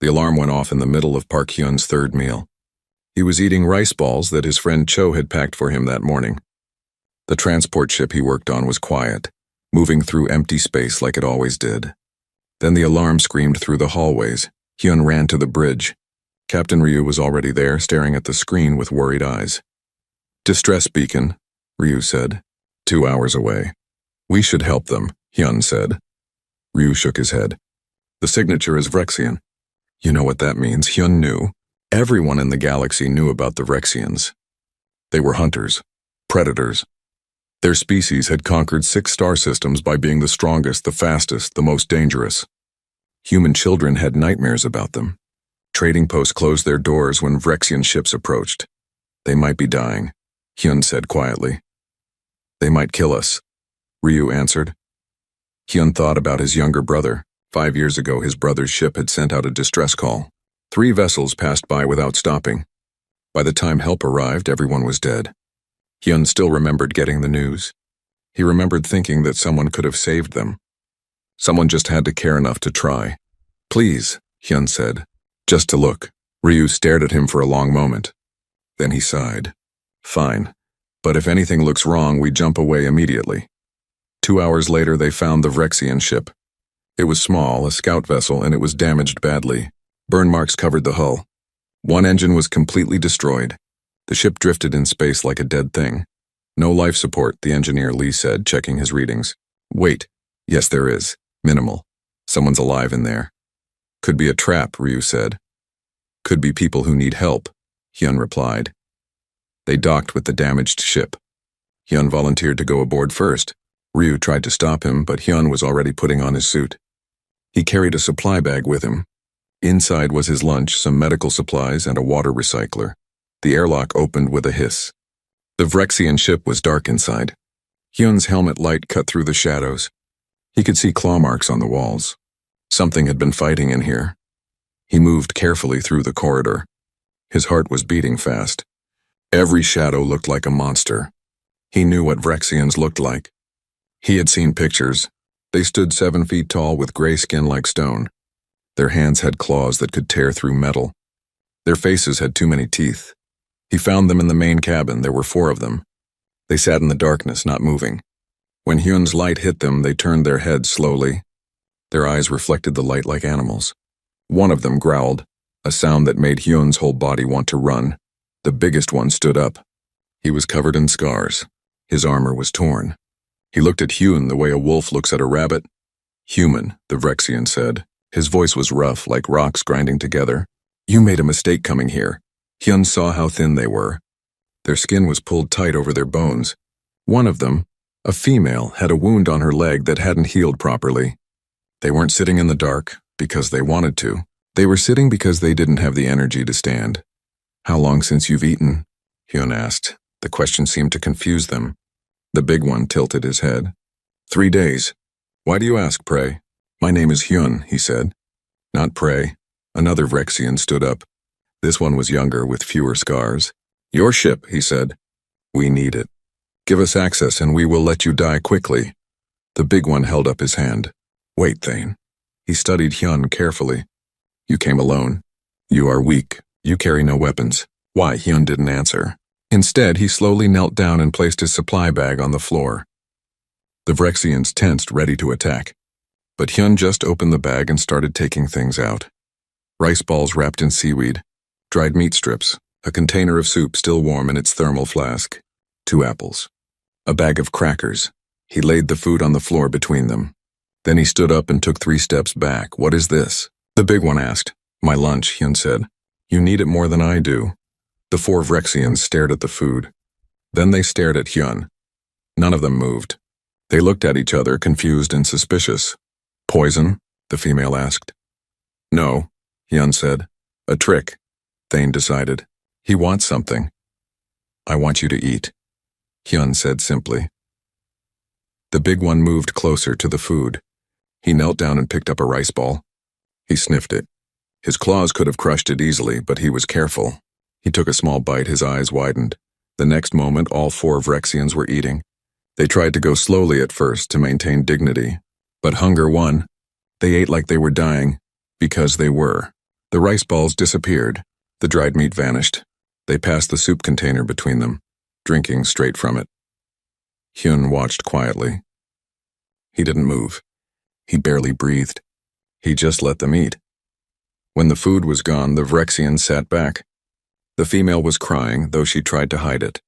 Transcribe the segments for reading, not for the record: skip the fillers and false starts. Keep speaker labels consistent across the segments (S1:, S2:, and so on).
S1: The alarm went off in the middle of Park Hyun's third meal. He was eating rice balls that his friend Cho had packed for him that morning. The transport ship he worked on was quiet, moving through empty space like it always did. Then the alarm screamed through the hallways. Hyun ran to the bridge. Captain Ryu was already there, staring at the screen with worried eyes. "Distress beacon," Ryu said. 2 hours away. "We should help them," Hyun said. Ryu shook his head. "The signature is Vrexian." You know what that means, Hyun knew. Everyone in the galaxy knew about the Vrexians. They were hunters, predators. Their species had conquered 6 star systems by being the strongest, the fastest, the most dangerous. Human children had nightmares about them. Trading posts closed their doors when Vrexian ships approached. "They might be dying," Hyun said quietly. "They might kill us," Ryu answered. Hyun thought about his younger brother. 5 years ago, his brother's ship had sent out a distress call. 3 vessels passed by without stopping. By the time help arrived, everyone was dead. Hyun still remembered getting the news. He remembered thinking that someone could have saved them. Someone just had to care enough to try. "Please," Hyun said. "Just to look." Ryu stared at him for a long moment. Then he sighed. "Fine. But if anything looks wrong, we jump away immediately." 2 hours later, they found the Vrexian ship. It was small, a scout vessel, and it was damaged badly. Burn marks covered the hull. One engine was completely destroyed. The ship drifted in space like a dead thing. "No life support," the engineer Lee said, checking his readings. "Wait. Yes, there is. Minimal. Someone's alive in there." "Could be a trap," Ryu said. "Could be people who need help," Hyun replied. They docked with the damaged ship. Hyun volunteered to go aboard first. Ryu tried to stop him, but Hyun was already putting on his suit. He carried a supply bag with him. Inside was his lunch, some medical supplies, and a water recycler. The airlock opened with a hiss. The Vrexian ship was dark inside. Hyun's helmet light cut through the shadows. He could see claw marks on the walls. Something had been fighting in here. He moved carefully through the corridor. His heart was beating fast. Every shadow looked like a monster. He knew what Vrexians looked like. He had seen pictures. They stood 7 feet tall with gray skin like stone. Their hands had claws that could tear through metal. Their faces had too many teeth. He found them in the main cabin. There were 4 of them. They sat in the darkness, not moving. When Hyun's light hit them, they turned their heads slowly. Their eyes reflected the light like animals. One of them growled, a sound that made Hyun's whole body want to run. The biggest one stood up. He was covered in scars. His armor was torn. He looked at Hyun the way a wolf looks at a rabbit. "Human," the Vrexian said. His voice was rough, like rocks grinding together. "You made a mistake coming here." Hyun saw how thin they were. Their skin was pulled tight over their bones. One of them, a female, had a wound on her leg that hadn't healed properly. They weren't sitting in the dark because they wanted to. They were sitting because they didn't have the energy to stand. "How long since you've eaten?" Hyun asked. The question seemed to confuse them. The big one tilted his head. 3 days. "Why do you ask, pray?" "My name is Hyun," he said. "Not pray." Another Vrexian stood up. This one was younger, with fewer scars. "Your ship," he said. "We need it. Give us access and we will let you die quickly." The big one held up his hand. "Wait, Thane." He studied Hyun carefully. "You came alone. You are weak. You carry no weapons." Why? Hyun didn't answer. Instead, he slowly knelt down and placed his supply bag on the floor. The Vrexians tensed, ready to attack. But Hyun just opened the bag and started taking things out. Rice balls wrapped in seaweed, dried meat strips, a container of soup still warm in its thermal flask, 2 apples, a bag of crackers. He laid the food on the floor between them. Then he stood up and took 3 steps back. "What is this?" the big one asked. "My lunch," Hyun said. "You need it more than I do." The 4 Vrexians stared at the food. Then they stared at Hyun. None of them moved. They looked at each other, confused and suspicious. "Poison?" the female asked. "No," Hyun said. "A trick," Thane decided. "He wants something." "I want you to eat," Hyun said simply. The big one moved closer to the food. He knelt down and picked up a rice ball. He sniffed it. His claws could have crushed it easily, but he was careful. He took a small bite, his eyes widened. The next moment, all 4 Vrexians were eating. They tried to go slowly at first to maintain dignity, but hunger won. They ate like they were dying, because they were. The rice balls disappeared. The dried meat vanished. They passed the soup container between them, drinking straight from it. Hyun watched quietly. He didn't move. He barely breathed. He just let them eat. When the food was gone, the Vrexian sat back. The female was crying, though she tried to hide it.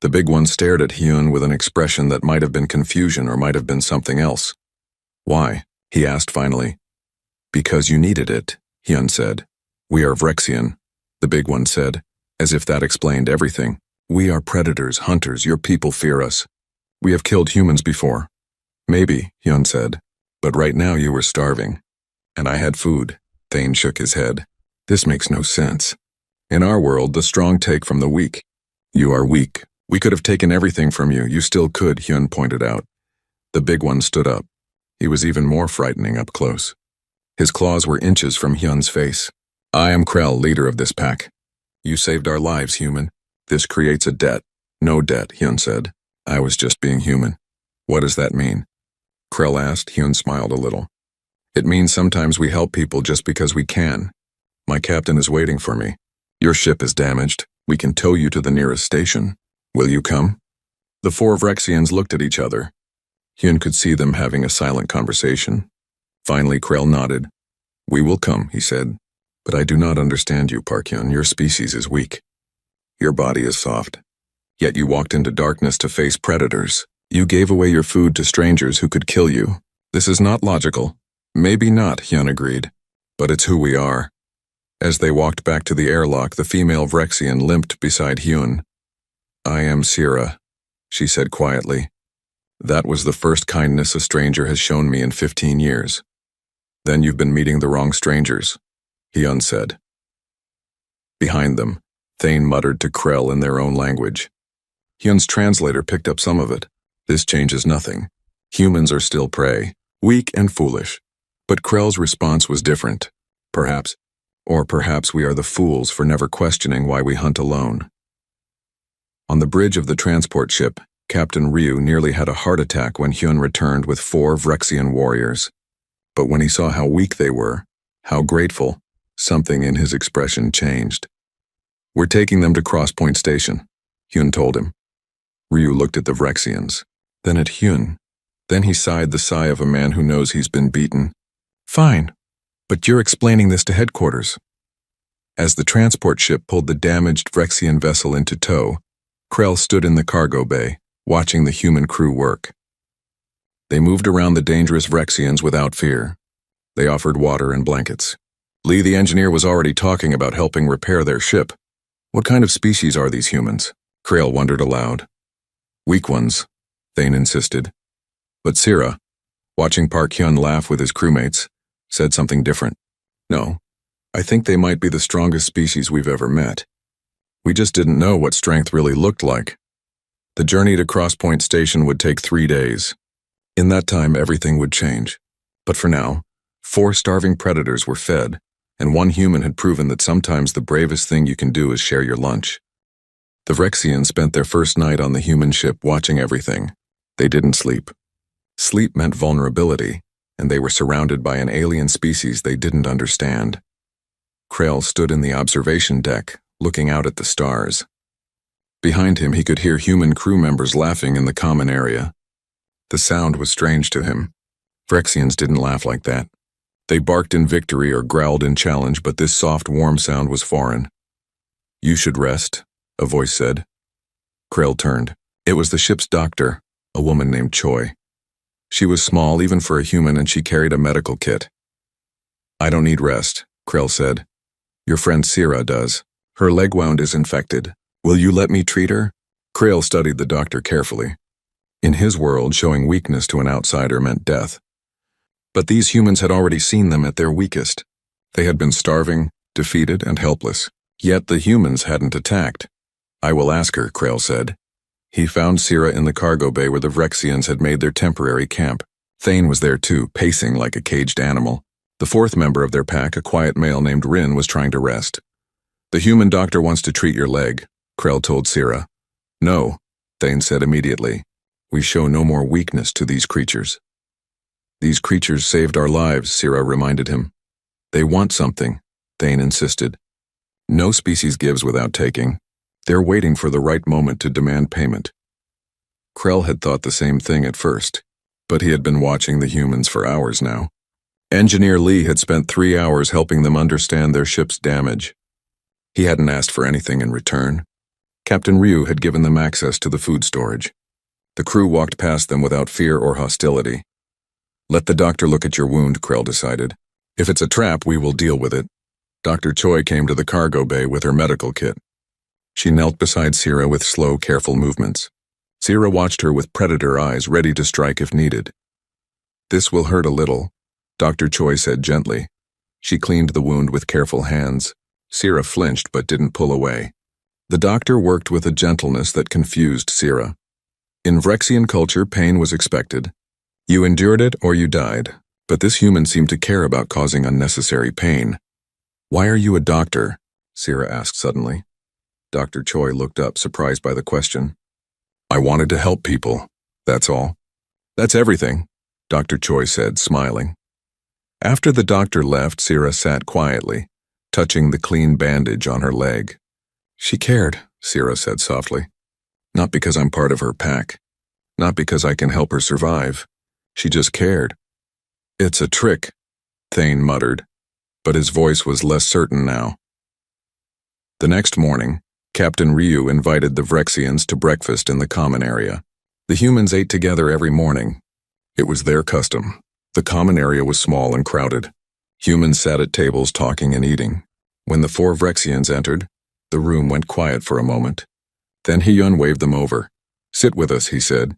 S1: The big one stared at Hyun with an expression that might have been confusion or might have been something else. "Why?" he asked finally. "Because you needed it," Hyun said. "We are Vrexian," the big one said, as if that explained everything. "We are predators, hunters, your people fear us. We have killed humans before." "Maybe," Hyun said, "but right now you were starving. And I had food." Thane shook his head. "This makes no sense. In our world, the strong take from the weak. You are weak. We could have taken everything from you. You still could," Hyun pointed out. The big one stood up. He was even more frightening up close. His claws were inches from Hyun's face. "I am Krell, leader of this pack. You saved our lives, human. This creates a debt." "No debt," Hyun said. "I was just being human." "What does that mean?" Krell asked. Hyun smiled a little. "It means sometimes we help people just because we can. My captain is waiting for me. Your ship is damaged. We can tow you to the nearest station. Will you come?" The four Vrexians looked at each other. Hyun could see them having a silent conversation. Finally, Krell nodded. "We will come," he said. "But I do not understand you, Park Hyun. Your species is weak. Your body is soft. Yet you walked into darkness to face predators. You gave away your food to strangers who could kill you. This is not logical." "Maybe not," Hyun agreed. "But it's who we are." As they walked back to the airlock, the female Vrexian limped beside Hyun. "I am Sierra," she said quietly. "That was the first kindness a stranger has shown me in 15 years. Then you've been meeting the wrong strangers," Hyun said. Behind them, Thane muttered to Krell in their own language. Hyun's translator picked up some of it. "This changes nothing. Humans are still prey, weak and foolish." But Krell's response was different. "Perhaps, or perhaps we are the fools for never questioning why we hunt alone." On the bridge of the transport ship, Captain Ryu nearly had a heart attack when Hyun returned with 4 Vrexian warriors. But when he saw how weak they were, how grateful, something in his expression changed. "We're taking them to Crosspoint Station," Hyun told him. Ryu looked at the Vrexians, then at Hyun. Then he sighed the sigh of a man who knows he's been beaten. "Fine, but you're explaining this to headquarters." As the transport ship pulled the damaged Vrexian vessel into tow, Krell stood in the cargo bay, watching the human crew work. They moved around the dangerous Vrexians without fear. They offered water and blankets. Lee the engineer was already talking about helping repair their ship. "What kind of species are these humans?" Krell wondered aloud. "Weak ones," Thane insisted. But Sierra, watching Park Hyun laugh with his crewmates, said something different. "No, I think they might be the strongest species we've ever met. We just didn't know what strength really looked like." The journey to Crosspoint Station would take 3 days. In that time, everything would change. But for now, 4 starving predators were fed, and 1 human had proven that sometimes the bravest thing you can do is share your lunch. The Vrexians spent their first night on the human ship watching everything. They didn't sleep. Sleep meant vulnerability, and they were surrounded by an alien species they didn't understand. Krell stood in the observation deck, looking out at the stars. Behind him, he could hear human crew members laughing in the common area. The sound was strange to him. Vrexians didn't laugh like that. They barked in victory or growled in challenge, but this soft, warm sound was foreign. "You should rest," a voice said. Krell turned. It was the ship's doctor, a woman named Choi. She was small even for a human, and she carried a medical kit. "I don't need rest," Krell said. "Your friend Sierra does. Her leg wound is infected. Will you let me treat her?" Krell studied the doctor carefully. In his world, showing weakness to an outsider meant death. But these humans had already seen them at their weakest. They had been starving, defeated, and helpless. Yet the humans hadn't attacked. "I will ask her," Krell said. He found Sierra in the cargo bay where the Vrexians had made their temporary camp. Thane was there too, pacing like a caged animal. The 4th member of their pack, a quiet male named Rin, was trying to rest. "The human doctor wants to treat your leg," Krell told Sierra. "No," Thane said immediately. "We show no more weakness to these creatures." "These creatures saved our lives," Sierra reminded him. "They want something. Thane insisted. No species gives without taking. They're waiting for the right moment to demand payment. Krell had thought the same thing at first, but he had been watching the humans for hours now. Engineer Lee had spent 3 hours helping them understand their ship's damage. He hadn't asked for anything in return. Captain Ryu had given them access to the food storage. The crew walked past them without fear or hostility. Let the doctor look at your wound, Krell decided. If it's a trap, we will deal with it. Dr. Choi came to the cargo bay with her medical kit. She knelt beside Sierra with slow, careful movements. Sierra watched her with predator eyes, ready to strike if needed. This will hurt a little, Dr. Choi said gently. She cleaned the wound with careful hands. Sierra flinched but didn't pull away. The doctor worked with a gentleness that confused Sierra. In Vrexian culture, pain was expected. You endured it or you died, but this human seemed to care about causing unnecessary pain. Why are you a doctor? Sierra asked suddenly. Dr. Choi looked up, surprised by the question. I wanted to help people, that's all. That's everything, Dr. Choi said, smiling. After the doctor left, Sierra sat quietly, touching the clean bandage on her leg. She cared, Sierra said softly. Not because I'm part of her pack. Not because I can help her survive. She just cared. It's a trick, Thane muttered, but his voice was less certain now. The next morning, Captain Ryu invited the Vrexians to breakfast in the common area. The humans ate together every morning. It was their custom. The common area was small and crowded. Humans sat at tables talking and eating. When the 4 Vrexians entered, the room went quiet for a moment. Then Hyun waved them over. Sit with us, he said.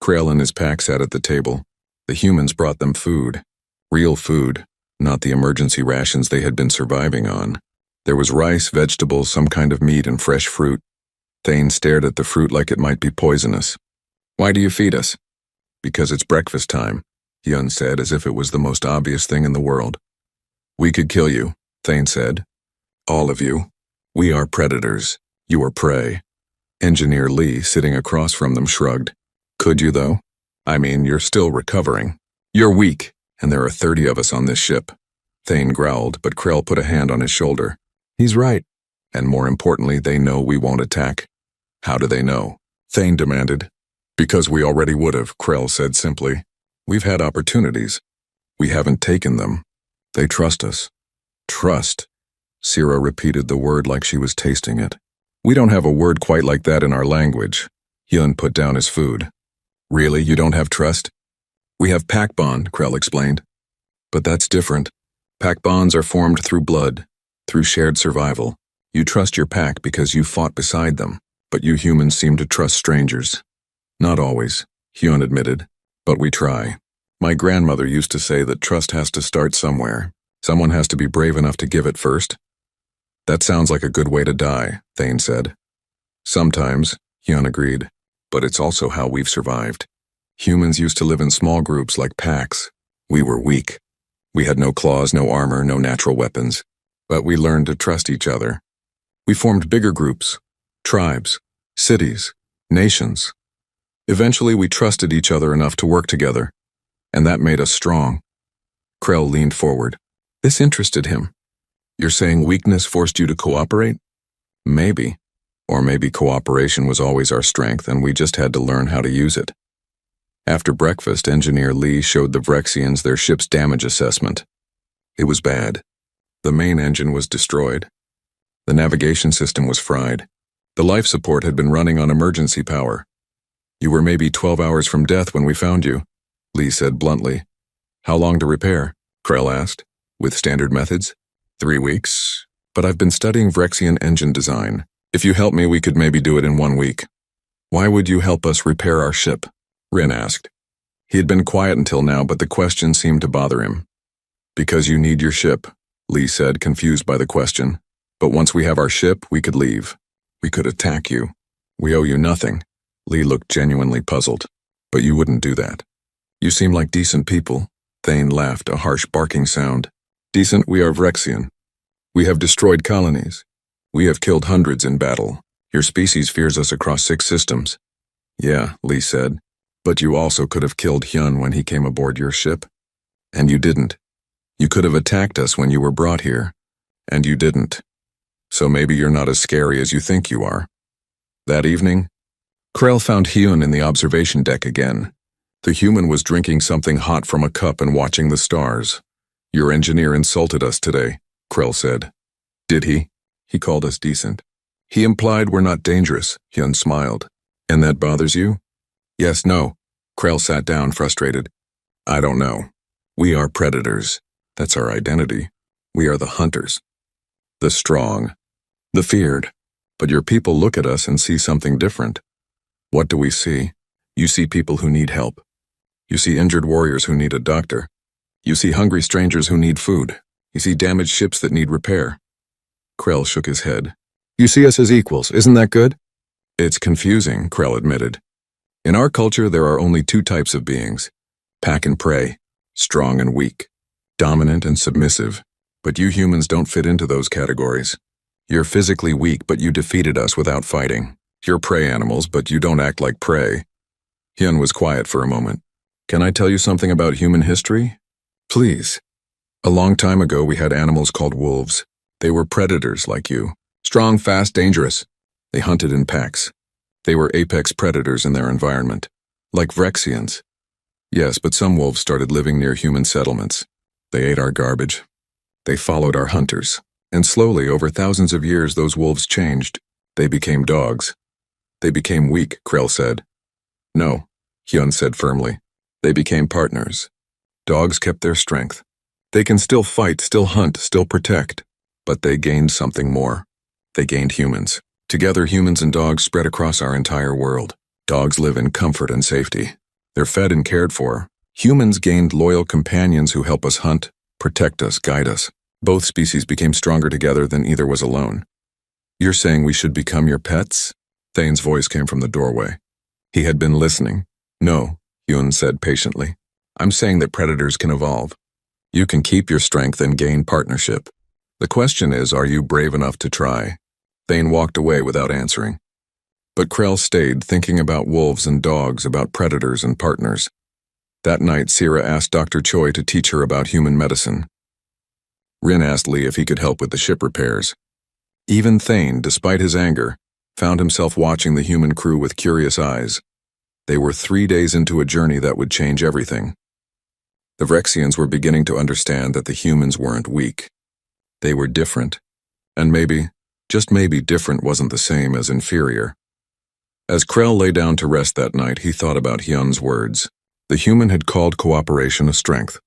S1: Krell and his pack sat at the table. The humans brought them food. Real food, not the emergency rations they had been surviving on. There was rice, vegetables, some kind of meat, and fresh fruit. Thane stared at the fruit like it might be poisonous. Why do you feed us? Because it's breakfast time, Hyun said, as if it was the most obvious thing in the world. We could kill you, Thane said. All of you. We are predators. You are prey. Engineer Lee, sitting across from them, shrugged. Could you, though? I mean, you're still recovering. You're weak, and there are 30 of us on this ship. Thane growled, but Krell put a hand on his shoulder. He's right. And more importantly, they know we won't attack. How do they know? Thane demanded. Because we already would have, Krell said simply. We've had opportunities. We haven't taken them. They trust us. Trust. Sierra repeated the word like she was tasting it. We don't have a word quite like that in our language. Hyun put down his food. Really, you don't have trust? We have pack bond, Krell explained. But that's different. Pack bonds are formed through blood, through shared survival. You trust your pack because you fought beside them, but you humans seem to trust strangers. Not always, Hyun admitted, but we try. My grandmother used to say that trust has to start somewhere. Someone has to be brave enough to give it first. That sounds like a good way to die, Thane said. Sometimes, Hyun agreed, but it's also how we've survived. Humans used to live in small groups like packs. We were weak. We had no claws, no armor, no natural weapons, but we learned to trust each other. We formed bigger groups, tribes, cities, nations. Eventually we trusted each other enough to work together, and that made us strong. Krell leaned forward. This interested him. You're saying weakness forced you to cooperate? Maybe. Or maybe cooperation was always our strength and we just had to learn how to use it. After breakfast, Engineer Lee showed the Vrexians their ship's damage assessment. It was bad. The main engine was destroyed. The navigation system was fried. The life support had been running on emergency power. You were maybe 12 hours from death when we found you, Lee said bluntly. How long to repair? Krell asked. With standard methods? 3 weeks. But I've been studying Vrexian engine design. If you help me, we could maybe do it in 1 week. Why would you help us repair our ship? Rin asked. He had been quiet until now, but the question seemed to bother him. Because you need your ship, Lee said, confused by the question. But once we have our ship, we could leave. We could attack you. We owe you nothing. Lee looked genuinely puzzled. But you wouldn't do that. You seem like decent people. Thane laughed, a harsh barking sound. Decent, we are Vrexian. We have destroyed colonies. We have killed hundreds in battle. Your species fears us across 6 systems. Yeah, Lee said. But you also could have killed Hyun when he came aboard your ship. And you didn't. You could have attacked us when you were brought here. And you didn't. So maybe you're not as scary as you think you are. That evening, Krell found Hyun in the observation deck again. The human was drinking something hot from a cup and watching the stars. Your engineer insulted us today, Krell said. Did he? He called us decent. He implied we're not dangerous, Hyun smiled. And that bothers you? Yes, no. Krell sat down, frustrated. I don't know. We are predators. That's our identity. We are the hunters. The strong. The feared. But your people look at us and see something different. What do we see? You see people who need help. You see injured warriors who need a doctor. You see hungry strangers who need food. You see damaged ships that need repair. Krell shook his head. You see us as equals, isn't that good? It's confusing, Krell admitted. In our culture, there are only two types of beings. Pack and prey, strong and weak, dominant and submissive. But you humans don't fit into those categories. You're physically weak, but you defeated us without fighting. You're prey animals, but you don't act like prey. Hyun was quiet for a moment. Can I tell you something about human history? Please. A long time ago, we had animals called wolves. They were predators like you. Strong, fast, dangerous. They hunted in packs. They were apex predators in their environment. Like Vrexians. Yes, but some wolves started living near human settlements. They ate our garbage. They followed our hunters. And slowly, over thousands of years, those wolves changed. They became dogs. They became weak, Krell said. No, Hyun said firmly. They became partners. Dogs kept their strength. They can still fight, still hunt, still protect. But they gained something more. They gained humans. Together, humans and dogs spread across our entire world. Dogs live in comfort and safety. They're fed and cared for. Humans gained loyal companions who help us hunt, protect us, guide us. Both species became stronger together than either was alone. You're saying we should become your pets? Thane's voice came from the doorway. He had been listening. No, Hyun said patiently. I'm saying that predators can evolve. You can keep your strength and gain partnership. The question is, are you brave enough to try? Thane walked away without answering. But Krell stayed, thinking about wolves and dogs, about predators and partners. That night, Sierra asked Dr. Choi to teach her about human medicine. Rin asked Lee if he could help with the ship repairs. Even Thane, despite his anger, found himself watching the human crew with curious eyes. They were 3 days into a journey that would change everything. The Vrexians were beginning to understand that the humans weren't weak. They were different. And maybe, just maybe, different wasn't the same as inferior. As Krell lay down to rest that night, he thought about Hyun's words. The human had called cooperation a strength.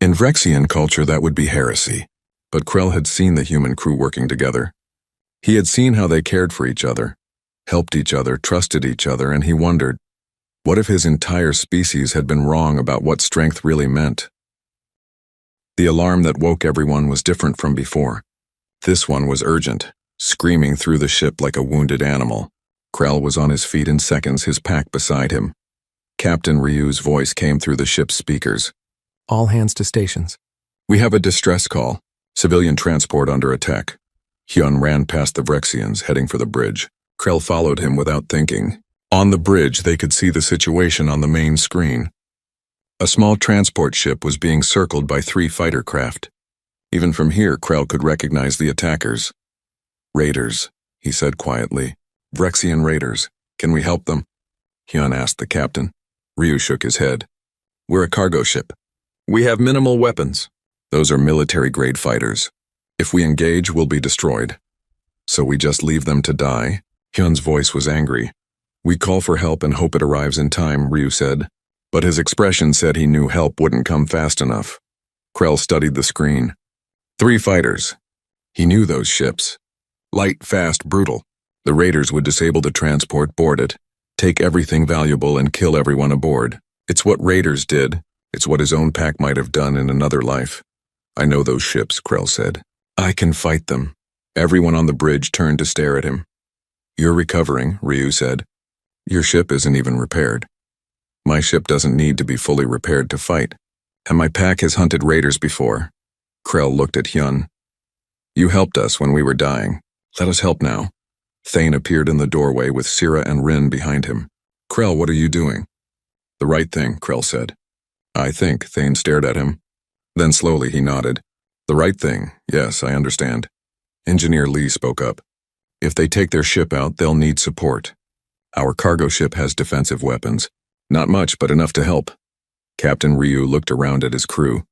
S1: In Vrexian culture, that would be heresy. But Krell had seen the human crew working together. He had seen how they cared for each other, helped each other, trusted each other, and he wondered, what if his entire species had been wrong about what strength really meant? The alarm that woke everyone was different from before. This one was urgent, screaming through the ship like a wounded animal. Krell was on his feet in seconds, his pack beside him. Captain Ryu's voice came through the ship's speakers.
S2: All hands to stations.
S1: We have a distress call. Civilian transport under attack. Hyun ran past the Vrexians, heading for the bridge. Krell followed him without thinking. On the bridge, they could see the situation on the main screen. A small transport ship was being circled by 3 fighter craft. Even from here, Krell could recognize the attackers. Raiders, he said quietly. Vrexian raiders. Can we help them? Hyun asked the captain. Ryu shook his head. We're a cargo ship. We have minimal weapons. Those are military-grade fighters. If we engage, we'll be destroyed. So we just leave them to die? Hyun's voice was angry. We call for help and hope it arrives in time, Ryu said. But his expression said he knew help wouldn't come fast enough. Krell studied the screen. 3 fighters. He knew those ships. Light, fast, brutal. The raiders would disable the transport, board it, take everything valuable and kill everyone aboard. It's what raiders did. It's what his own pack might have done in another life. I know those ships, Krell said. I can fight them. Everyone on the bridge turned to stare at him. You're recovering, Ryu said. Your ship isn't even repaired. My ship doesn't need to be fully repaired to fight. And my pack has hunted raiders before. Krell looked at Hyun. You helped us when we were dying. Let us help now. Thane appeared in the doorway with Sierra and Rin behind him. Krell, what are you doing? The right thing, Krell said. I think, Thane stared at him. Then slowly he nodded. The right thing, yes, I understand. Engineer Lee spoke up. If they take their ship out, they'll need support. Our cargo ship has defensive weapons. Not much, but enough to help. Captain Ryu looked around at his crew,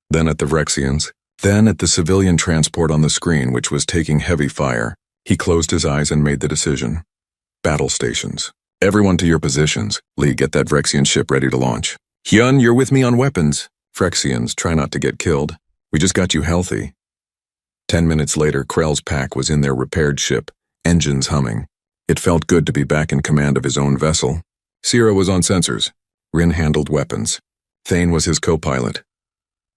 S1: then at the Vrexians, then at the civilian transport on the screen, which was taking heavy fire. He closed his eyes and made the decision. Battle stations. Everyone to your positions. Lee, get that Vrexian ship ready to launch. Hyun, you're with me on weapons. Vrexians, try not to get killed. We just got you healthy. 10 minutes later, Krell's pack was in their repaired ship, engines humming. It felt good to be back in command of his own vessel. Sierra was on sensors. Rin handled weapons. Thane was his co-pilot.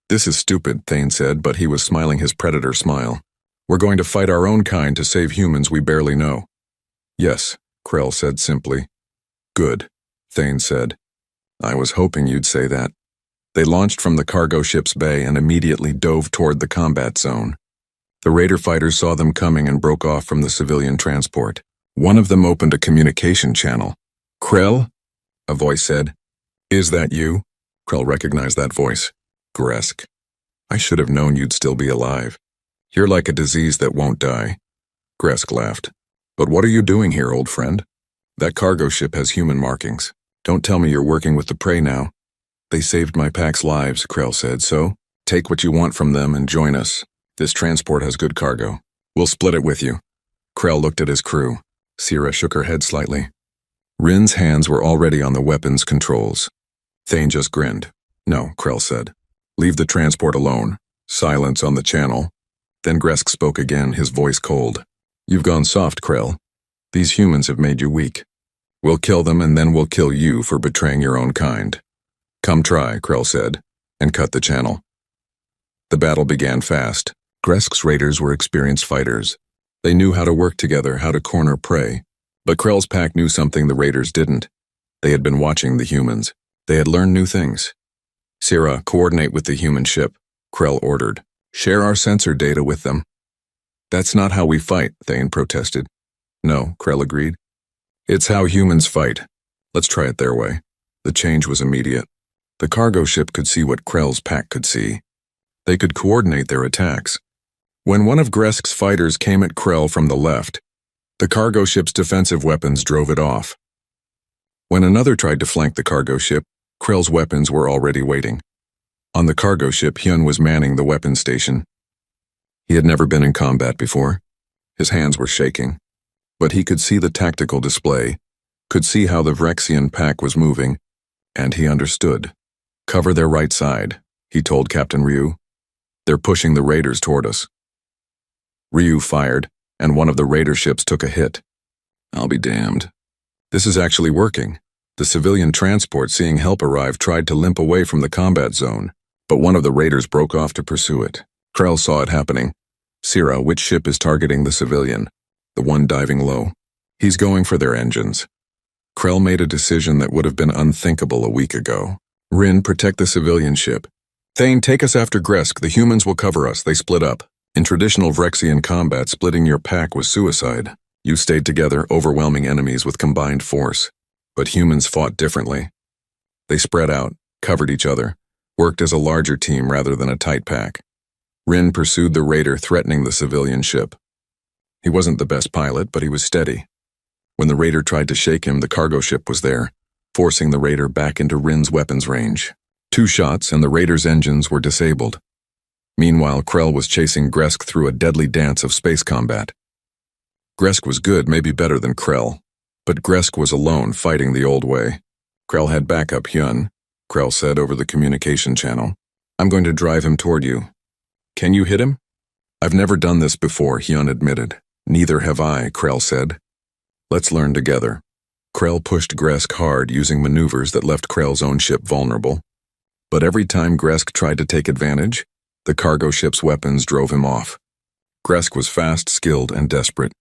S1: This is stupid, Thane said, but he was smiling his predator smile. We're going to fight our own kind to save humans we barely know. Yes, Krell said simply. Good, Thane said. I was hoping you'd say that. They launched from the cargo ship's bay and immediately dove toward the combat zone. The Raider fighters saw them coming and broke off from the civilian transport. One of them opened a communication channel. Krell? A voice said. Is that you? Krell recognized that voice. Gresk. I should have known you'd still be alive. You're like a disease that won't die. Gresk laughed. But what are you doing here, old friend? That cargo ship has human markings. Don't tell me you're working with the prey now. They saved my pack's lives, Krell said, so take what you want from them and join us. This transport has good cargo. We'll split it with you. Krell looked at his crew. Sierra shook her head slightly. Rin's hands were already on the weapons controls. Thane just grinned. No, Krell said. Leave the transport alone. Silence on the channel. Then Gresk spoke again, his voice cold. You've gone soft, Krell. These humans have made you weak. We'll kill them and then we'll kill you for betraying your own kind. Come try, Krell said, and cut the channel. The battle began fast. Gresk's raiders were experienced fighters. They knew how to work together, how to corner prey. But Krell's pack knew something the raiders didn't. They had been watching the humans. They had learned new things. Sierra, coordinate with the human ship, Krell ordered. Share our sensor data with them. That's not how we fight, Thane protested. No, Krell agreed. It's how humans fight. Let's try it their way. The change was immediate. The cargo ship could see what Krell's pack could see. They could coordinate their attacks. When one of Gresk's fighters came at Krell from the left, the cargo ship's defensive weapons drove it off. When another tried to flank the cargo ship, Krell's weapons were already waiting. On the cargo ship, Hyun was manning the weapons station. He had never been in combat before. His hands were shaking. But he could see the tactical display, could see how the Vrexian pack was moving, and he understood. Cover their right side, he told Captain Ryu. They're pushing the raiders toward us. Ryu fired, and one of the raider ships took a hit. I'll be damned. This is actually working. The civilian transport, seeing help arrive, tried to limp away from the combat zone, but one of the raiders broke off to pursue it. Krell saw it happening. Sierra, which ship is targeting the civilian? The one diving low. He's going for their engines. Krell made a decision that would have been unthinkable a week ago. Rin, protect the civilian ship. Thane, take us after Gresk. The humans will cover us. They split up. In traditional Vrexian combat, splitting your pack was suicide. You stayed together, overwhelming enemies with combined force. But humans fought differently. They spread out, covered each other, worked as a larger team rather than a tight pack. Rin pursued the raider, threatening the civilian ship. He wasn't the best pilot, but he was steady. When the raider tried to shake him, the cargo ship was there, forcing the raider back into Rin's weapons range. 2 shots and the raider's engines were disabled. Meanwhile, Krell was chasing Gresk through a deadly dance of space combat. Gresk was good, maybe better than Krell, but Gresk was alone, fighting the old way. Krell had backup Hyun, Krell said over the communication channel. I'm going to drive him toward you. Can you hit him? I've never done this before, Hyun admitted. Neither have I, Krell said. Let's learn together. Krell pushed Gresk hard, using maneuvers that left Krell's own ship vulnerable. But every time Gresk tried to take advantage, the cargo ship's weapons drove him off. Gresk was fast, skilled, and desperate.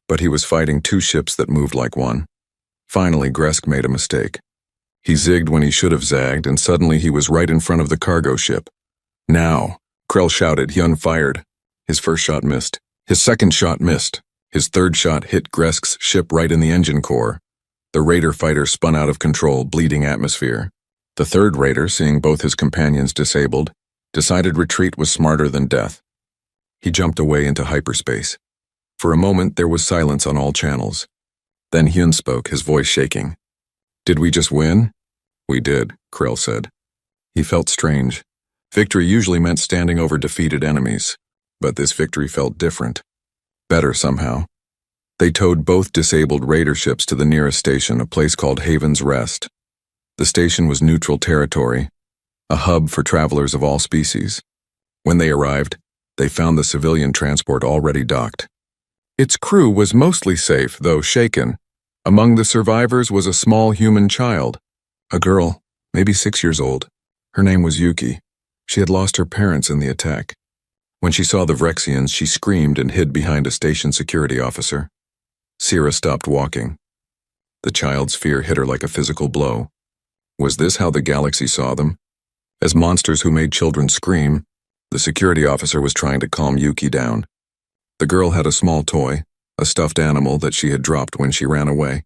S1: But he was fighting 2 ships that moved like one. Finally, Gresk made a mistake. He zigged when he should have zagged, and suddenly he was right in front of the cargo ship. Now, Krell shouted. Hyun fired. His first shot missed. His second shot missed. His third shot hit Gresk's ship right in the engine core. The raider fighter spun out of control, bleeding atmosphere. The third raider, seeing both his companions disabled, decided retreat was smarter than death. He jumped away into hyperspace. For a moment, there was silence on all channels. Then Hyun spoke, his voice shaking. Did we just win? We did, Krell said. He felt strange. Victory usually meant standing over defeated enemies, but this victory felt different. Better somehow. They towed both disabled raider ships to the nearest station, a place called Haven's Rest. The station was neutral territory, a hub for travelers of all species. When they arrived, they found the civilian transport already docked. Its crew was mostly safe, though shaken. Among the survivors was a small human child, a girl, maybe 6 years old. Her name was Yuki. She had lost her parents in the attack. When she saw the Vrexians, she screamed and hid behind a station security officer. Sierra stopped walking. The child's fear hit her like a physical blow. Was this how the galaxy saw them? As monsters who made children scream, the security officer was trying to calm Yuki down. The girl had a small toy, a stuffed animal that she had dropped when she ran away.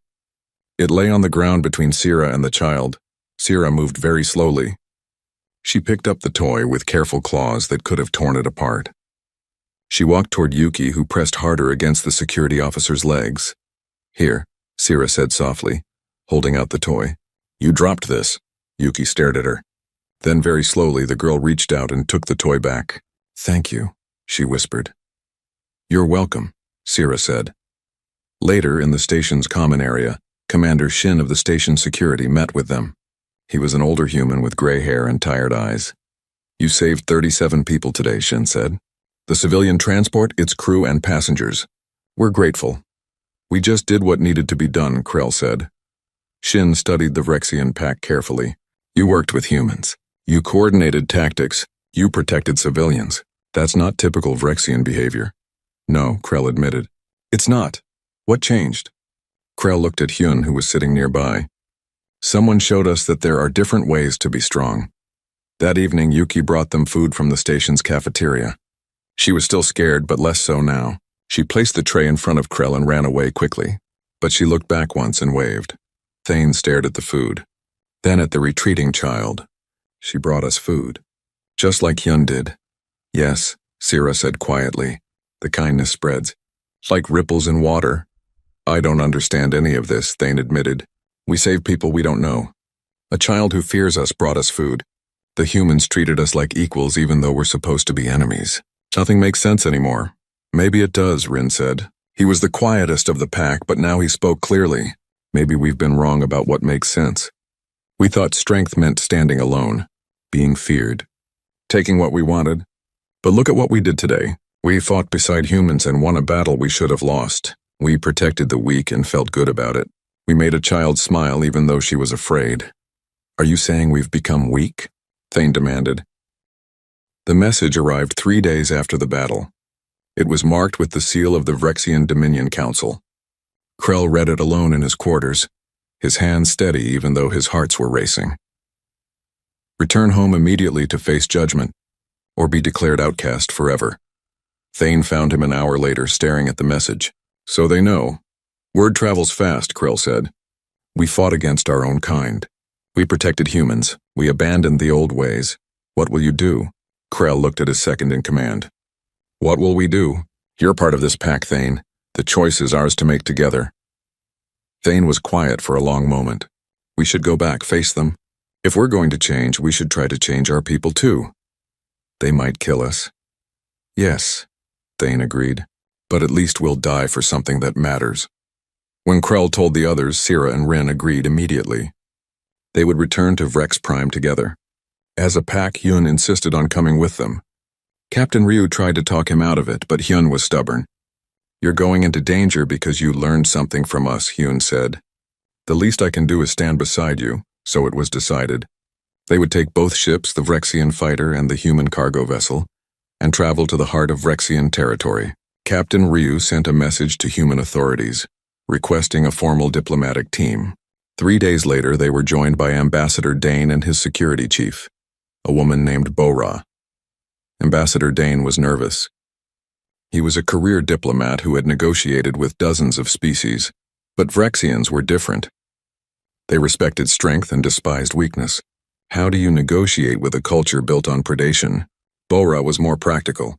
S1: It lay on the ground between Sierra and the child. Sierra moved very slowly. She picked up the toy with careful claws that could have torn it apart. She walked toward Yuki, who pressed harder against the security officer's legs. Here, Sierra said softly, holding out the toy. You dropped this. Yuki stared at her. Then very slowly the girl reached out and took the toy back. Thank you, she whispered. You're welcome, Sierra said. Later, in the station's common area, Commander Shin of the station security met with them. He was an older human with gray hair and tired eyes. You saved 37 people today, Shin said. The civilian transport, its crew and passengers. We're grateful. We just did what needed to be done, Krell said. Shin studied the Vrexian pack carefully. You worked with humans. You coordinated tactics. You protected civilians. That's not typical Vrexian behavior. No, Krell admitted. It's not. What changed? Krell looked at Hyun, who was sitting nearby. Someone showed us that there are different ways to be strong. That evening, Yuki brought them food from the station's cafeteria. She was still scared, but less so now. She placed the tray in front of Krell and ran away quickly. But she looked back once and waved. Thane stared at the food. Then at the retreating child. She brought us food. Just like Hyun did. Yes, Sierra said quietly. The kindness spreads. Like ripples in water. I don't understand any of this, Thane admitted. We save people we don't know. A child who fears us brought us food. The humans treated us like equals even though we're supposed to be enemies. Nothing makes sense anymore. Maybe it does, Rin said. He was the quietest of the pack, but now he spoke clearly. Maybe we've been wrong about what makes sense. We thought strength meant standing alone, being feared, taking what we wanted. But look at what we did today. We fought beside humans and won a battle we should have lost. We protected the weak and felt good about it. We made a child smile even though she was afraid. Are you saying we've become weak? Thane demanded. The message arrived 3 days after the battle. It was marked with the seal of the Vrexian Dominion Council. Krell read it alone in his quarters, his hands steady even though his hearts were racing. Return home immediately to face judgment, or be declared outcast forever. Thane found him an hour later staring at the message. So they know. Word travels fast, Krell said. We fought against our own kind. We protected humans. We abandoned the old ways. What will you do? Krell looked at his second in command. What will we do? You're part of this pack, Thane. The choice is ours to make together. Thane was quiet for a long moment. We should go back, face them. If we're going to change, we should try to change our people too. They might kill us. Yes, Thane agreed. But at least we'll die for something that matters. When Krell told the others, Sierra and Rin agreed immediately. They would return to Vrex Prime together. As a pack, Hyun insisted on coming with them. Captain Ryu tried to talk him out of it, but Hyun was stubborn. You're going into danger because you learned something from us, Hyun said. The least I can do is stand beside you, so it was decided. They would take both ships, the Vrexian fighter and the human cargo vessel, and travel to the heart of Vrexian territory. Captain Ryu sent a message to human authorities, requesting a formal diplomatic team. 3 days later, they were joined by Ambassador Dane and his security chief, a woman named Bora. Ambassador Dane was nervous. He was a career diplomat who had negotiated with dozens of species, but Vrexians were different. They respected strength and despised weakness. How do you negotiate with a culture built on predation? Bora was more practical.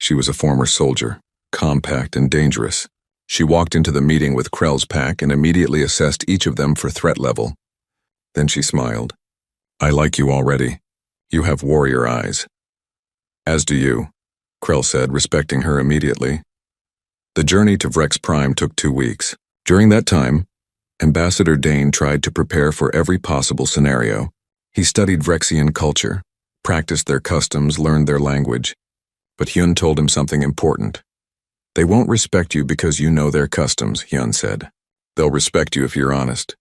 S1: She was a former soldier, compact and dangerous. She walked into the meeting with Krell's pack and immediately assessed each of them for threat level. Then she smiled. I like you already. You have warrior eyes. As do you, Krell said, respecting her immediately. The journey to Vrex Prime took 2 weeks. During that time, Ambassador Dane tried to prepare for every possible scenario. He studied Vrexian culture, practiced their customs, learned their language. But Hyun told him something important. They won't respect you because you know their customs, Hyun said. They'll respect you if you're honest.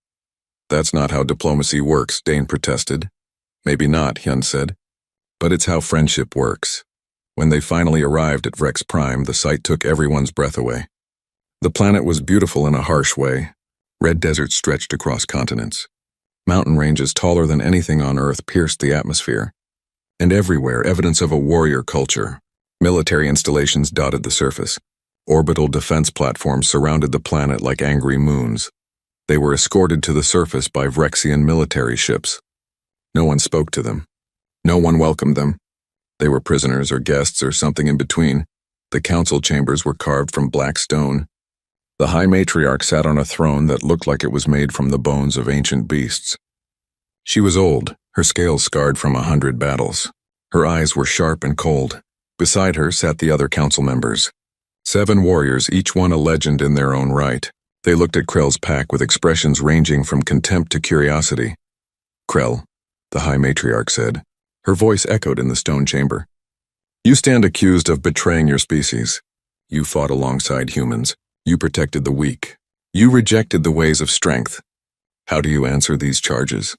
S1: That's not how diplomacy works, Dane protested. Maybe not, Hyun said. But it's how friendship works. When they finally arrived at Vrex Prime, the sight took everyone's breath away. The planet was beautiful in a harsh way. Red deserts stretched across continents. Mountain ranges taller than anything on Earth pierced the atmosphere. And everywhere, evidence of a warrior culture. Military installations dotted the surface. Orbital defense platforms surrounded the planet like angry moons. They were escorted to the surface by Vrexian military ships. No one spoke to them. No one welcomed them. They were prisoners or guests or something in between. The council chambers were carved from black stone. The High Matriarch sat on a throne that looked like it was made from the bones of ancient beasts. She was old, her scales scarred from 100 battles. Her eyes were sharp and cold. Beside her sat the other council members. 7 warriors, each one a legend in their own right. They looked at Krell's pack with expressions ranging from contempt to curiosity. Krell, the High Matriarch said. Her voice echoed in the stone chamber. You stand accused of betraying your species. You fought alongside humans. You protected the weak. You rejected the ways of strength. How do you answer these charges?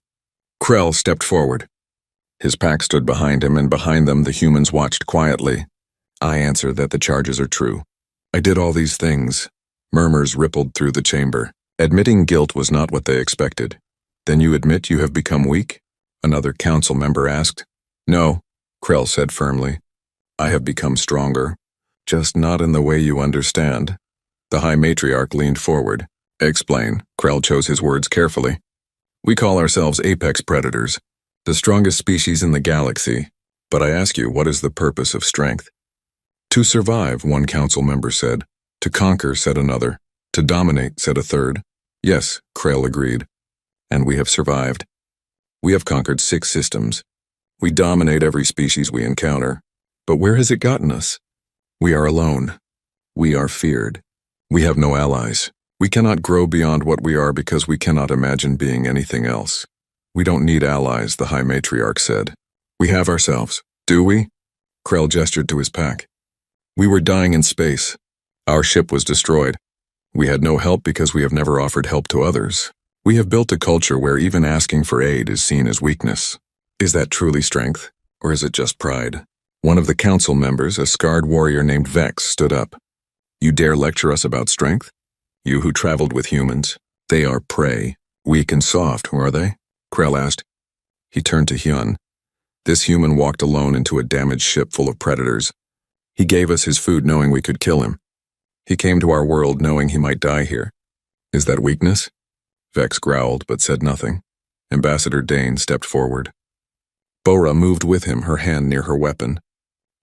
S1: Krell stepped forward. His pack stood behind him, and behind them the humans watched quietly. I answer that the charges are true. I did all these things. Murmurs rippled through the chamber. Admitting guilt was not what they expected. Then you admit you have become weak? Another council member asked. No, Krell said firmly. I have become stronger. Just not in the way you understand. The High Matriarch leaned forward. Explain. Krell chose his words carefully. We call ourselves apex predators, the strongest species in the galaxy. But I ask you, what is the purpose of strength? To survive, one council member said. To conquer, said another. To dominate, said a third. Yes, Krell agreed. And we have survived. We have conquered 6 systems. We dominate every species we encounter. But where has it gotten us? We are alone. We are feared. We have no allies. We cannot grow beyond what we are because we cannot imagine being anything else. We don't need allies, the High Matriarch said. We have ourselves. Do we? Krell gestured to his pack. We were dying in space. Our ship was destroyed. We had no help because we have never offered help to others. We have built a culture where even asking for aid is seen as weakness. Is that truly strength, or is it just pride? One of the council members, a scarred warrior named Vex, stood up. You dare lecture us about strength? You who traveled with humans. They are prey. Weak and soft, are they? Krell asked. He turned to Hyun. This human walked alone into a damaged ship full of predators. He gave us his food knowing we could kill him. He came to our world knowing he might die here. Is that weakness? Vex growled but said nothing. Ambassador Dane stepped forward. Bora moved with him, her hand near her weapon.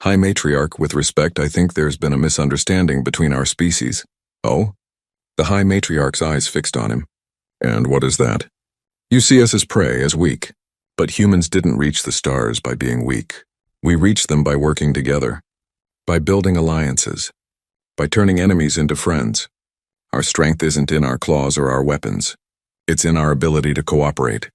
S1: High Matriarch, with respect, I think there's been a misunderstanding between our species. Oh? The High Matriarch's eyes fixed on him. And what is that? You see us as prey, as weak. But humans didn't reach the stars by being weak. We reached them by working together. By building alliances. By turning enemies into friends. Our strength isn't in our claws or our weapons. It's in our ability to cooperate.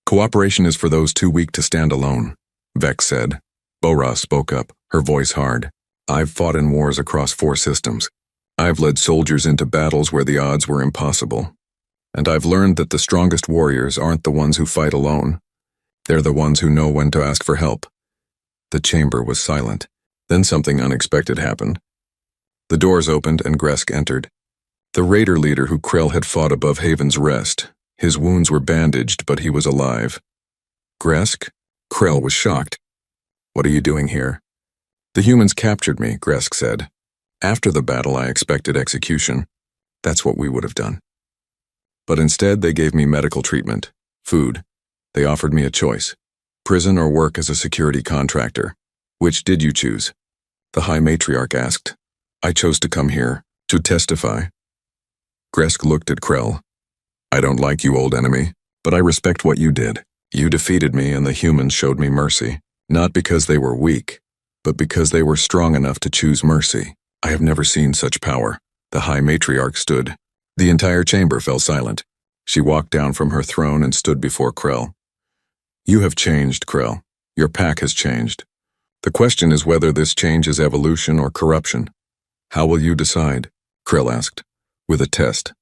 S1: Cooperation is for those too weak to stand alone, Vex said. Bora spoke up, her voice hard. I've fought in wars across 4 systems. I've led soldiers into battles where the odds were impossible. And I've learned that the strongest warriors aren't the ones who fight alone. They're the ones who know when to ask for help. The chamber was silent. Then something unexpected happened. The doors opened and Gresk entered. The raider leader who Krell had fought above Haven's Rest. His wounds were bandaged, but he was alive. Gresk? Krell was shocked. What are you doing here? The humans captured me, Gresk said. After the battle, I expected execution. That's what we would have done. But instead, they gave me medical treatment, food. They offered me a choice. Prison or work as a security contractor. Which did you choose? The High Matriarch asked. I chose to come here, to testify. Gresk looked at Krell. I don't like you, old enemy, but I respect what you did. You defeated me and the humans showed me mercy, not because they were weak, but because they were strong enough to choose mercy. I have never seen such power. The High Matriarch stood. The entire chamber fell silent. She walked down from her throne and stood before Krell. You have changed, Krell. Your pack has changed. The question is whether this change is evolution or corruption. How will you decide? Krell asked, with a test.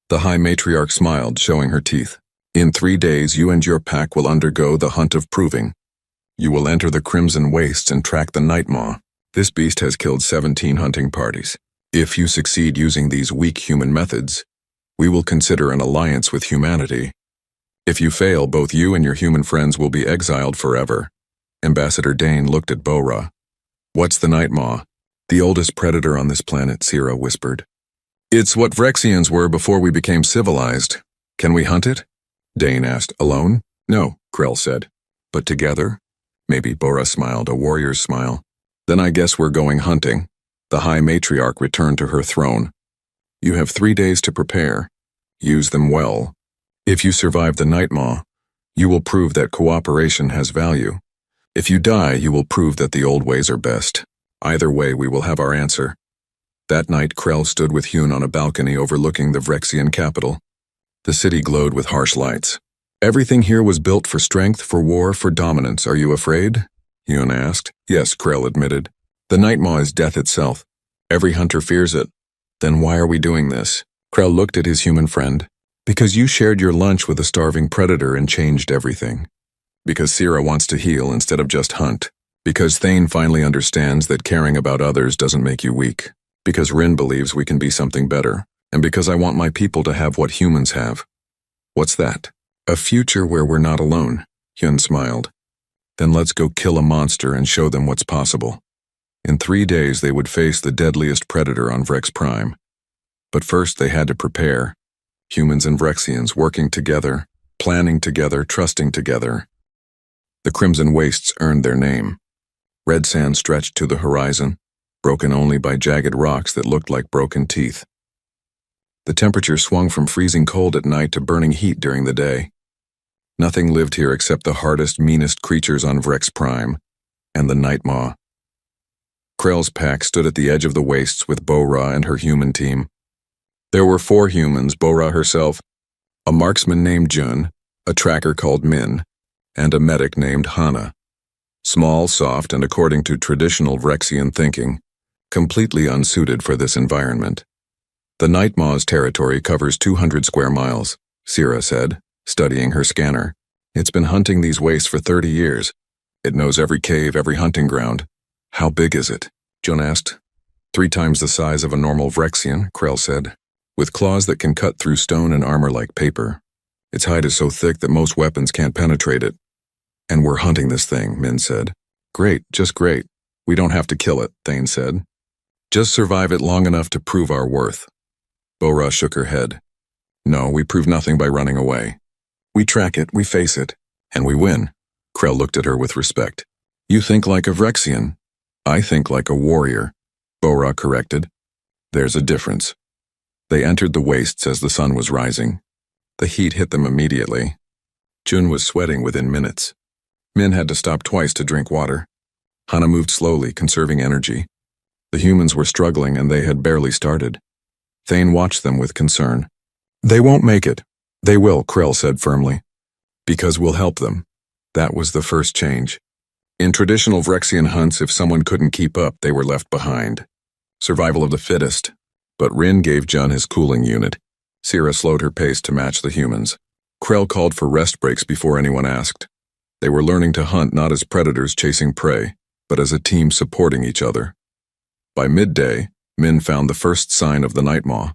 S1: The High Matriarch smiled, showing her teeth. In 3 days, you and your pack will undergo the hunt of proving. You will enter the Crimson Wastes and track the Nightmaw. This beast has killed 17 hunting parties. If you succeed using these weak human methods, we will consider an alliance with humanity. If you fail, both you and your human friends will be exiled forever. Ambassador Dane looked at Bora. What's the Nightmaw? The oldest predator on this planet, Sira whispered. It's what Vrexians were before we became civilized. Can we hunt it? Dane asked. Alone? No, Krell said. But together? Maybe. Bora smiled, a warrior's smile. Then I guess we're going hunting. The High Matriarch returned to her throne. You have 3 days to prepare. Use them well. If you survive the Nightmaw, you will prove that cooperation has value. If you die, you will prove that the old ways are best. Either way, we will have our answer. That night, Krell stood with Hyun on a balcony overlooking the Vrexian capital. The city glowed with harsh lights. Everything here was built for strength, for war, for dominance. Are you afraid? Hyun asked. Yes, Krell admitted. The Nightmaw is death itself. Every hunter fears it. Then why are we doing this? Krell looked at his human friend. Because you shared your lunch with a starving predator and changed everything. Because Sira wants to heal instead of just hunt. Because Thane finally understands that caring about others doesn't make you weak. Because Rin believes we can be something better. And because I want my people to have what humans have. What's that? A future where we're not alone, Hyun smiled. Then let's go kill a monster and show them what's possible. In 3 days they would face the deadliest predator on Vrex Prime. But first they had to prepare. Humans and Vrexians working together, planning together, trusting together. The Crimson Wastes earned their name. Red sand stretched to the horizon, broken only by jagged rocks that looked like broken teeth. The temperature swung from freezing cold at night to burning heat during the day. Nothing lived here except the hardest, meanest creatures on Vrex Prime, and the Nightmaw. Krell's pack stood at the edge of the wastes with Bora and her human team. There were 4 humans, Bora herself, a marksman named Jun, a tracker called Min, and a medic named Hana. Small, soft, and according to traditional Vrexian thinking, completely unsuited for this environment. The Nightmaw's territory covers 200 square miles, Sira said, studying her scanner. It's been hunting these wastes for 30 years. It knows every cave, every hunting ground. How big is it? Jun asked. 3 times the size of a normal Vrexian, Krell said, with claws that can cut through stone and armor like paper. Its hide is so thick that most weapons can't penetrate it. And we're hunting this thing, Min said. Great, just great. We don't have to kill it, Thane said. Just survive it long enough to prove our worth. Bora shook her head. No, we prove nothing by running away. We track it, we face it, and we win. Krell looked at her with respect. You think like a Vrexian. I think like a warrior, Bora corrected. There's a difference. They entered the wastes as the sun was rising. The heat hit them immediately. Jun was sweating within minutes. Min had to stop twice to drink water. Hana moved slowly, conserving energy. The humans were struggling and they had barely started. Thane watched them with concern. They won't make it. They will, Krell said firmly. Because we'll help them. That was the first change. In traditional Vrexian hunts, if someone couldn't keep up, they were left behind. Survival of the fittest. But Rin gave Jun his cooling unit. Sira slowed her pace to match the humans. Krell called for rest breaks before anyone asked. They were learning to hunt not as predators chasing prey, but as a team supporting each other. By midday, Min found the first sign of the Nightmaw.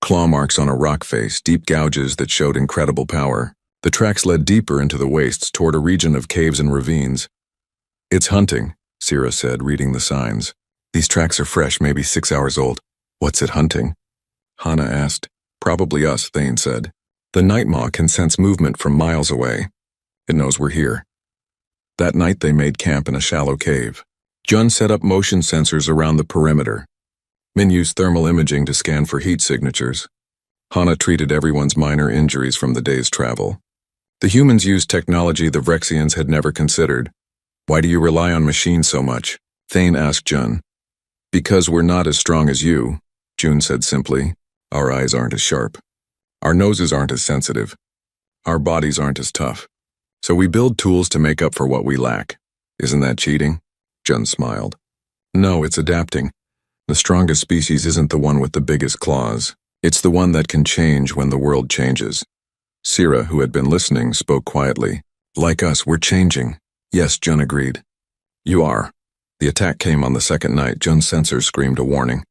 S1: Claw marks on a rock face, deep gouges that showed incredible power. The tracks led deeper into the wastes toward a region of caves and ravines. It's hunting, Sira said, reading the signs. These tracks are fresh, maybe 6 hours old. What's it hunting? Hana asked. Probably us, Thane said. The Nightmaw can sense movement from miles away. It knows we're here. That night they made camp in a shallow cave. Jun set up motion sensors around the perimeter. Min used thermal imaging to scan for heat signatures. Hana treated everyone's minor injuries from the day's travel. The humans used technology the Vrexians had never considered. Why do you rely on machines so much? Thane asked Jun. Because we're not as strong as you, Jun said simply. Our eyes aren't as sharp. Our noses aren't as sensitive. Our bodies aren't as tough. So we build tools to make up for what we lack. Isn't that cheating? Jun smiled. No, it's adapting. The strongest species isn't the one with the biggest claws. It's the one that can change when the world changes. Sira, who had been listening, spoke quietly. Like us, we're changing. Yes, Jun agreed. You are. The attack came on the second night. Jun's sensors screamed a warning.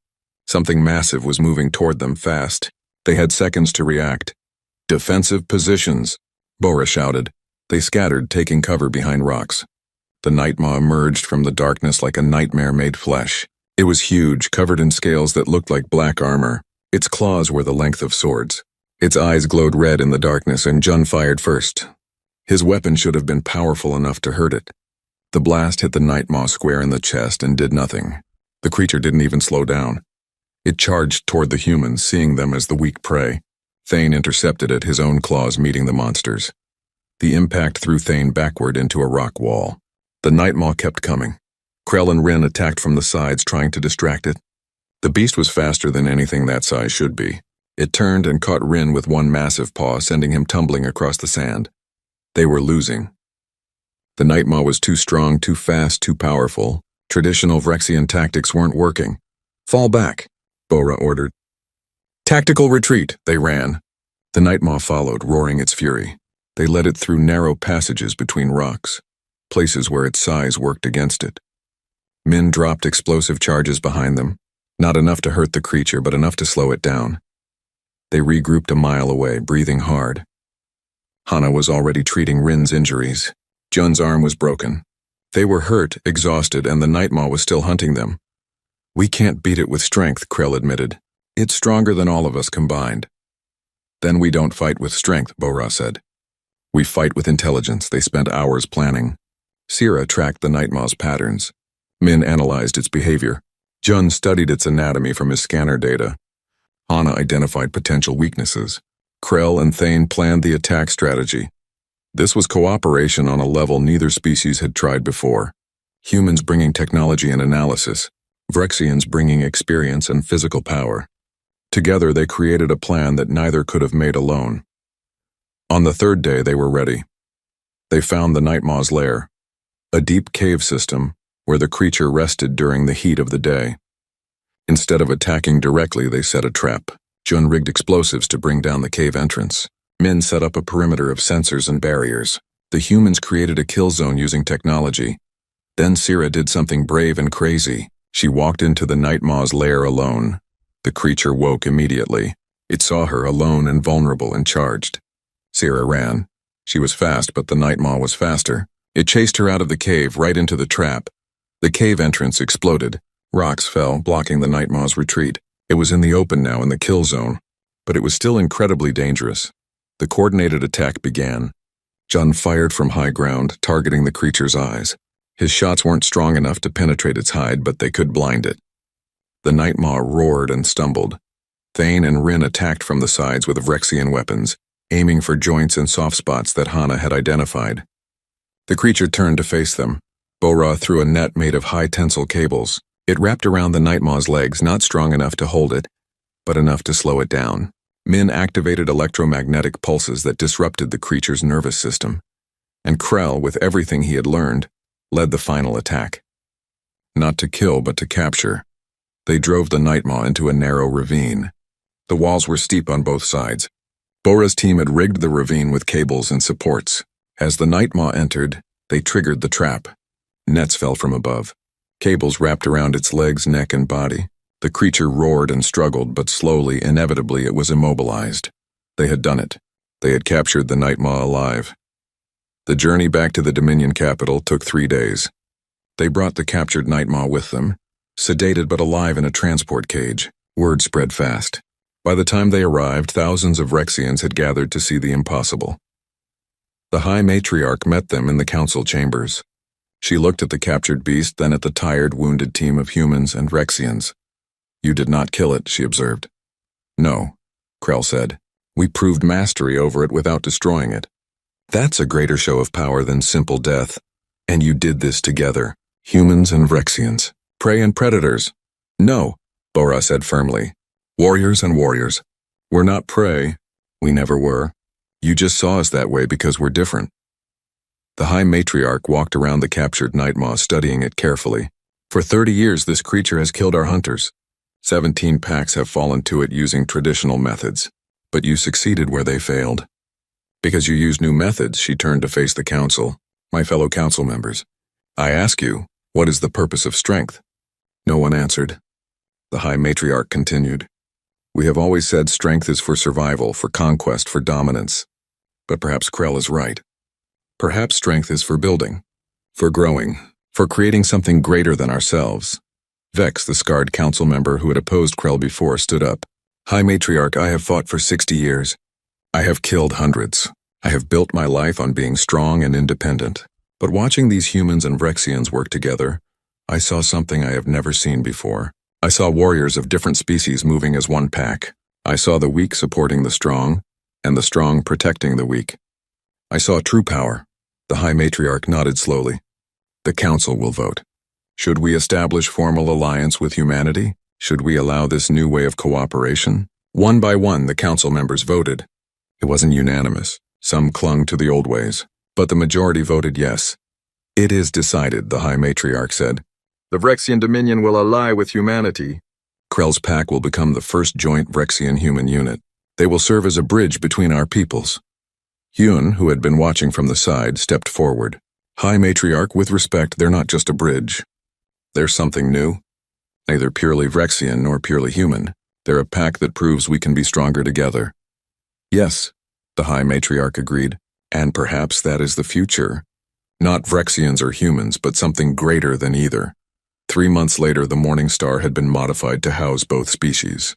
S1: Something massive was moving toward them fast. They had seconds to react. Defensive positions, Bora shouted. They scattered, taking cover behind rocks. The Nightmaw emerged from the darkness like a nightmare made flesh. It was huge, covered in scales that looked like black armor. Its claws were the length of swords. Its eyes glowed red in the darkness, and Jun fired first. His weapon should have been powerful enough to hurt it. The blast hit the Nightmaw square in the chest and did nothing. The creature didn't even slow down. It charged toward the humans, seeing them as the weak prey. Thane intercepted it, his own claws meeting the monsters. The impact threw Thane backward into a rock wall. The Nightmaw kept coming. Krell and Rin attacked from the sides, trying to distract it. The beast was faster than anything that size should be. It turned and caught Rin with one massive paw, sending him tumbling across the sand. They were losing. The Nightmaw was too strong, too fast, too powerful. Traditional Vrexian tactics weren't working. Fall back, Bora ordered. Tactical retreat, they ran. The Nightmaw followed, roaring its fury. They led it through narrow passages between rocks, places where its size worked against it. Min dropped explosive charges behind them, not enough to hurt the creature, but enough to slow it down. They regrouped a mile away, breathing hard. Hana was already treating Rin's injuries. Jun's arm was broken. They were hurt, exhausted, and the Nightmaw was still hunting them. We can't beat it with strength, Krell admitted. It's stronger than all of us combined. Then we don't fight with strength, Bora said. We fight with intelligence. They spent hours planning. Sira tracked the Nightmaw's patterns. Min analyzed its behavior. Jun studied its anatomy from his scanner data. Hana identified potential weaknesses. Krell and Thane planned the attack strategy. This was cooperation on a level neither species had tried before. Humans bringing technology and analysis, Vrexians bringing experience and physical power. Together they created a plan that neither could have made alone. On the third day they were ready. They found the Nightmaw's lair, a deep cave system where the creature rested during the heat of the day. Instead of attacking directly, they set a trap. Jun rigged explosives to bring down the cave entrance. Min set up a perimeter of sensors and barriers. The humans created a kill zone using technology. Then Sira did something brave and crazy. She walked into the Nightmaw's lair alone. The creature woke immediately. It saw her alone and vulnerable and charged. Sira ran. She was fast, but the Nightmaw was faster. It chased her out of the cave, right into the trap. The cave entrance exploded. Rocks fell, blocking the Nightmaw's retreat. It was in the open now, in the kill zone, but it was still incredibly dangerous. The coordinated attack began. Jun fired from high ground, targeting the creature's eyes. His shots weren't strong enough to penetrate its hide, but they could blind it. The Nightmaw roared and stumbled. Thane and Rin attacked from the sides with Vrexian weapons, aiming for joints and soft spots that Hana had identified. The creature turned to face them. Bora threw a net made of high tensile cables. It wrapped around the Nightmaw's legs, not strong enough to hold it, but enough to slow it down. Min activated electromagnetic pulses that disrupted the creature's nervous system. And Krell, with everything he had learned, led the final attack. Not to kill, but to capture. They drove the Nightmaw into a narrow ravine. The walls were steep on both sides. Bora's team had rigged the ravine with cables and supports. As the Nightmaw entered, they triggered the trap. Nets fell from above. Cables wrapped around its legs, neck, and body. The creature roared and struggled, but slowly, inevitably, it was immobilized. They had done it. They had captured the Nightmaw alive. The journey back to the Dominion capital took 3 days. They brought the captured Nightmaw with them, sedated but alive in a transport cage. Word spread fast. By the time they arrived, thousands of Vrexians had gathered to see the impossible. The High Matriarch met them in the council chambers. She looked at the captured beast, then at the tired, wounded team of humans and Rexians. You did not kill it, she observed. No, Krell said. We proved mastery over it without destroying it. That's a greater show of power than simple death. And you did this together, humans and Rexians, prey and predators. No, Bora said firmly. Warriors and warriors. We're not prey. We never were. You just saw us that way because we're different. The High Matriarch walked around the captured nightmaw, studying it carefully. For 30 years, this creature has killed our hunters. 17 packs have fallen to it using traditional methods, but you succeeded where they failed. Because you used new methods, she turned to face the council, my fellow council members. I ask you, what is the purpose of strength? No one answered. The High Matriarch continued. We have always said strength is for survival, for conquest, for dominance. But perhaps Krell is right. Perhaps strength is for building, for growing, for creating something greater than ourselves. Vex, the scarred council member who had opposed Krell before, stood up. High Matriarch, I have fought for 60 years. I have killed hundreds. I have built my life on being strong and independent. But watching these humans and Rexians work together, I saw something I have never seen before. I saw warriors of different species moving as one pack. I saw the weak supporting the strong, and the strong protecting the weak. I saw true power. The High Matriarch nodded slowly. The council will vote. Should we establish formal alliance with humanity? Should we allow this new way of cooperation? One by one, the council members voted. It wasn't unanimous. Some clung to the old ways, but the majority voted yes. It is decided, the High Matriarch said. The Rexian Dominion will ally with humanity. Krell's pack will become the first joint Rexian human unit. They will serve as a bridge between our peoples. Hyun, who had been watching from the side, stepped forward. High Matriarch, with respect, they're not just a bridge. They're something new. Neither purely Rexian nor purely human. They're a pack that proves we can be stronger together. Yes, the High Matriarch agreed. And perhaps that is the future. Not Rexians or humans, but something greater than either. 3 months later, the Morning Star had been modified to house both species.